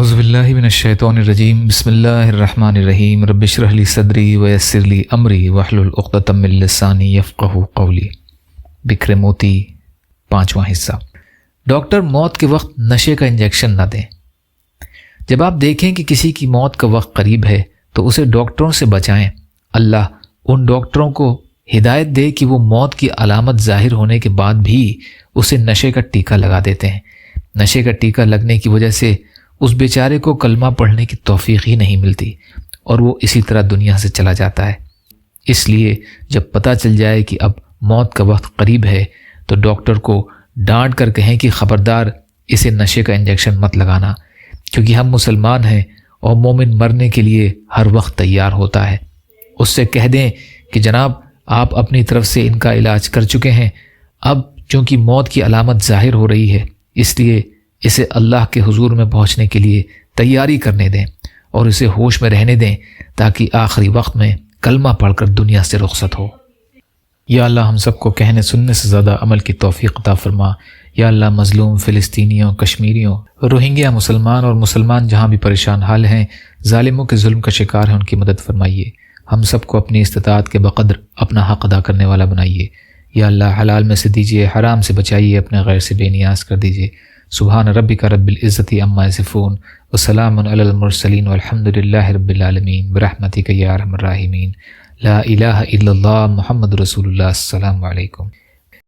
اعوذ باللہ من الشیطان الرجیم بسم اللہ الرحمن الرحیم رب اشرح لی صدری ویسر لی امری واحلل عقدۃ من لسانی یفقہوا قولی۔ بکھرے موتی، 5واں حصہ۔ ڈاکٹر موت کے وقت نشے کا انجیکشن نہ دیں۔ جب آپ دیکھیں کہ کسی کی موت کا وقت قریب ہے تو اسے ڈاکٹروں سے بچائیں۔ اللہ ان ڈاکٹروں کو ہدایت دے کہ وہ موت کی علامت ظاہر ہونے کے بعد بھی اسے نشے کا ٹیکہ لگا دیتے ہیں۔ نشے کا ٹیکہ لگنے کی وجہ سے اس بیچارے کو کلمہ پڑھنے کی توفیق ہی نہیں ملتی اور وہ اسی طرح دنیا سے چلا جاتا ہے۔ اس لیے جب پتہ چل جائے کہ اب موت کا وقت قریب ہے تو ڈاکٹر کو ڈانٹ کر کہیں کہ خبردار اسے نشے کا انجیکشن مت لگانا، کیونکہ ہم مسلمان ہیں اور مومن مرنے کے لیے ہر وقت تیار ہوتا ہے۔ اس سے کہہ دیں کہ جناب آپ اپنی طرف سے ان کا علاج کر چکے ہیں، اب چونکہ موت کی علامت ظاہر ہو رہی ہے اس لیے اسے اللہ کے حضور میں پہنچنے کے لیے تیاری کرنے دیں اور اسے ہوش میں رہنے دیں تاکہ آخری وقت میں کلمہ پڑھ کر دنیا سے رخصت ہو۔ یا اللہ ہم سب کو کہنے سننے سے زیادہ عمل کی توفیق عطا فرما۔ یا اللہ مظلوم فلسطینیوں، کشمیریوں، روہنگیا مسلمان اور مسلمان جہاں بھی پریشان حال ہیں، ظالموں کے ظلم کا شکار ہیں، ان کی مدد فرمائیے۔ ہم سب کو اپنی استطاعت کے بقدر اپنا حق ادا کرنے والا بنائیے۔ یا اللہ حلال میں سے دیجیے، حرام سے بچائیے، اپنے غیر سے بے نیاز کر دیجیے۔ سبحان ربک رب العزت عما یصفون وسلام علی المرسلین والحمد للہ رب العالمین برحمتک یا ارحم الراحمین۔ لا الہ الا اللہ محمد رسول اللہ۔ السلام علیکم۔